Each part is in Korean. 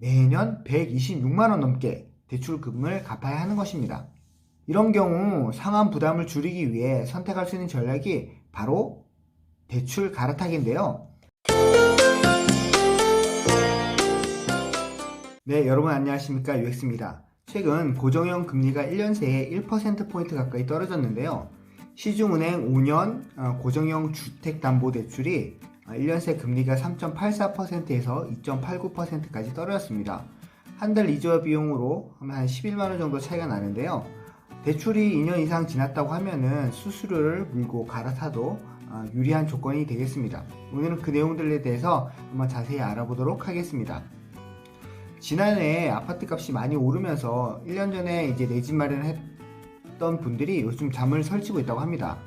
매년 126만 원 넘게 대출금을 갚아야 하는 것입니다. 이런 경우 상환 부담을 줄이기 위해 선택할 수 있는 전략이 바로 대출 갈아타기인데요. 네, 여러분 안녕하십니까, UX입니다. 최근 고정형 금리가 1년 새에 1%포인트 가까이 떨어졌는데요. 시중은행 5년 고정형 주택담보대출이 1년 새 금리가 3.84%에서 2.89%까지 떨어졌습니다. 한 달 이자 비용으로 한 11만원 정도 차이가 나는데요. 대출이 2년 이상 지났다고 하면은 수수료를 물고 갈아타도 유리한 조건이 되겠습니다. 오늘은 그 내용들에 대해서 한번 자세히 알아보도록 하겠습니다. 지난해 아파트 값이 많이 오르면서 1년 전에 이제 내 집 마련했던 분들이 요즘 잠을 설치고 있다고 합니다.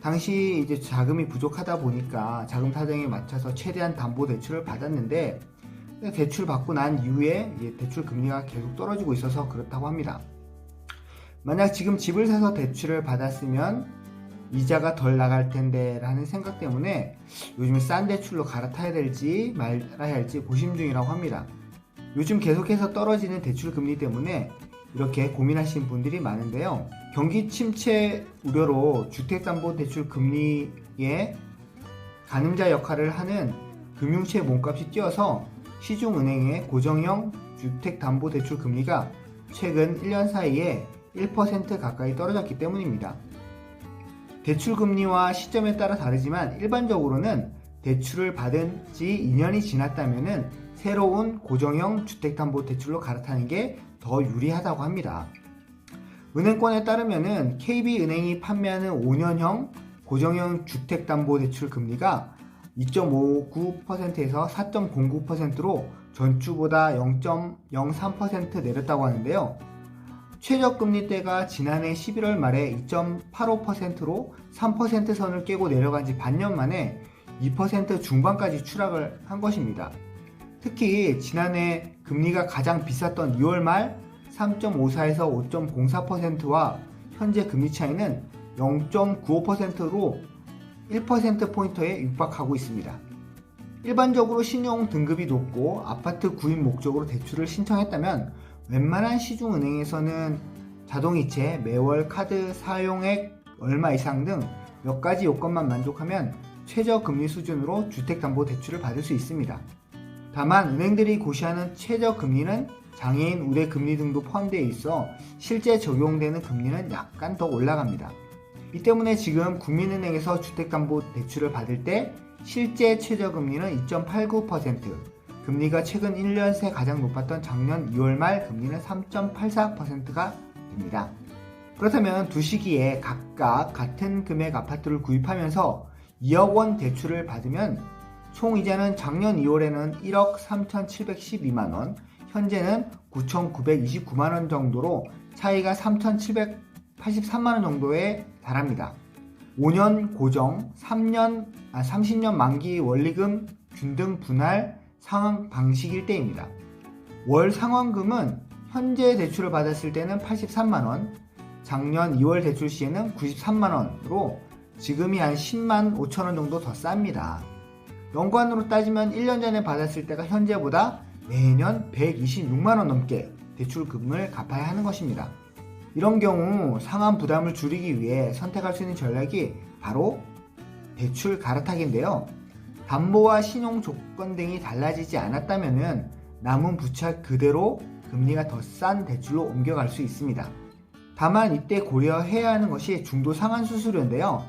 당시 이제 자금이 부족하다 보니까 자금 사정에 맞춰서 최대한 담보 대출을 받았는데 대출 받고 난 이후에 이제 대출 금리가 계속 떨어지고 있어서 그렇다고 합니다. 만약 지금 집을 사서 대출을 받았으면 이자가 덜 나갈 텐데 라는 생각 때문에 요즘 싼 대출로 갈아타야 될지 말아야 할지 고심 중이라고 합니다. 요즘 계속해서 떨어지는 대출 금리 때문에 이렇게 고민하시는 분들이 많은데요. 경기 침체 우려로 주택담보대출 금리의 가늠자 역할을 하는 금융채 몸값이 뛰어서 시중은행의 고정형 주택담보대출 금리가 최근 1년 사이에 1% 가까이 떨어졌기 때문입니다. 대출 금리와 시점에 따라 다르지만 일반적으로는 대출을 받은 지 2년이 지났다면 새로운 고정형 주택담보대출로 갈아타는 게 더 유리하다고 합니다. 은행권에 따르면 KB은행이 판매하는 5년형 고정형 주택담보대출 금리가 2.59%에서 4.09%로 전주보다 0.03% 내렸다고 하는데요. 최저금리대가 지난해 11월 말에 2.85%로 3% 선을 깨고 내려간 지 반년 만에 2% 중반까지 추락을 한 것입니다. 특히 지난해 금리가 가장 비쌌던 2월 말 3.54에서 5.04%와 현재 금리 차이는 0.95%로 1%포인트에 육박하고 있습니다. 일반적으로 신용 등급이 높고 아파트 구입 목적으로 대출을 신청했다면 웬만한 시중은행에서는 자동이체, 매월 카드 사용액 얼마 이상 등 몇 가지 요건만 만족하면 최저금리 수준으로 주택담보대출을 받을 수 있습니다. 다만 은행들이 고시하는 최저금리는 장애인 우대 금리 등도 포함되어 있어 실제 적용되는 금리는 약간 더 올라갑니다. 이 때문에 지금 국민은행에서 주택담보대출을 받을 때 실제 최저금리는 2.89%, 금리가 최근 1년 새 가장 높았던 작년 2월 말 금리는 3.84%가 됩니다. 그렇다면 두 시기에 각각 같은 금액 아파트를 구입하면서 2억 원 대출을 받으면 총 이자는 작년 2월에는 1억 3,712만원, 현재는 9,929만원 정도로 차이가 3,783만원 정도에 달합니다. 5년 고정, 30년 만기 원리금 균등 분할 상환 방식일 때입니다. 월 상환금은 현재 대출을 받았을 때는 83만원, 작년 2월 대출 시에는 93만원으로 지금이 한 10만 5천원 정도 더 쌉니다. 연간으로 따지면 1년 전에 받았을 때가 현재보다 매년 126만원 넘게 대출금을 갚아야 하는 것입니다. 이런 경우 상환 부담을 줄이기 위해 선택할 수 있는 전략이 바로 대출 갈아타기인데요. 담보와 신용 조건 등이 달라지지 않았다면 남은 부채 그대로 금리가 더 싼 대출로 옮겨갈 수 있습니다. 다만 이때 고려해야 하는 것이 중도 상환 수수료인데요.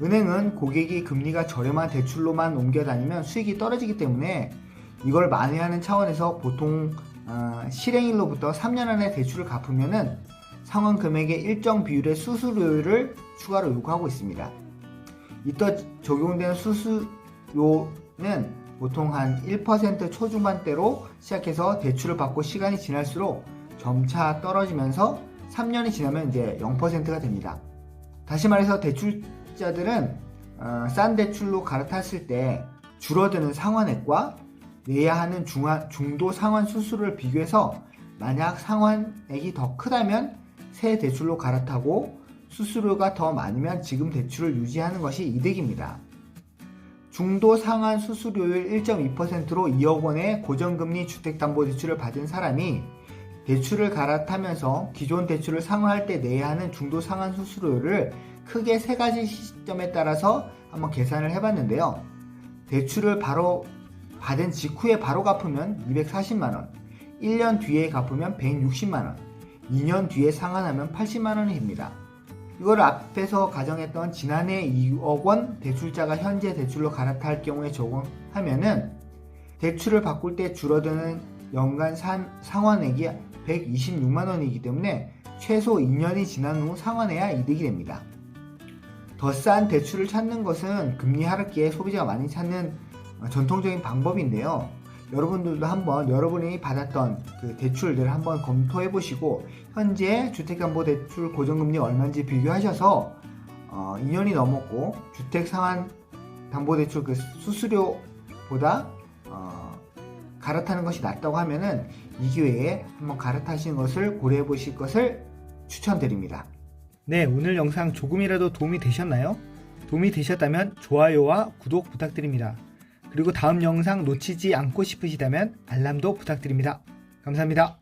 은행은 고객이 금리가 저렴한 대출로만 옮겨 다니면 수익이 떨어지기 때문에 이걸 만회하는 차원에서 보통 실행일로부터 3년 안에 대출을 갚으면 상환 금액의 일정 비율의 수수료를 추가로 요구하고 있습니다. 이때 적용되는 수수료는 보통 한 1% 초중반대로 시작해서 대출을 받고 시간이 지날수록 점차 떨어지면서 3년이 지나면 이제 0%가 됩니다. 다시 말해서 대출자들은 싼 대출로 갈아탔을 때 줄어드는 상환액과 내야 하는 중도 상환 수수료를 비교해서 만약 상환액이 더 크다면 새 대출로 갈아타고 수수료가 더 많으면 지금 대출을 유지하는 것이 이득입니다. 중도 상환 수수료율 1.2%로 2억 원의 고정금리 주택담보대출을 받은 사람이 대출을 갈아타면서 기존 대출을 상환할 때 내야 하는 중도 상환 수수료를 크게 세 가지 시점에 따라서 한번 계산을 해봤는데요. 대출을 바로 받은 직후에 바로 갚으면 240만원, 1년 뒤에 갚으면 160만원, 2년 뒤에 상환하면 80만원이 됩니다. 이걸 앞에서 가정했던 지난해 2억 원 대출자가 현재 대출로 갈아탈 경우에 적용하면은 대출을 바꿀 때 줄어드는 연간 상환액이 126만원이기 때문에 최소 2년이 지난 후 상환해야 이득이 됩니다. 더 싼 대출을 찾는 것은 금리 하락기에 소비자가 많이 찾는 전통적인 방법인데요. 여러분들도 한번 여러분이 받았던 그 대출들을 한번 검토해 보시고 현재 주택담보대출 고정금리 얼마인지 비교하셔서 2년이 넘었고 주택상환담보대출 그 수수료보다 갈아타는 것이 낫다고 하면은 이 기회에 한번 갈아타시는 것을 고려해 보실 것을 추천드립니다. 네, 오늘 영상 조금이라도 도움이 되셨나요? 도움이 되셨다면 좋아요와 구독 부탁드립니다. 그리고 다음 영상 놓치지 않고 싶으시다면 알람도 부탁드립니다. 감사합니다.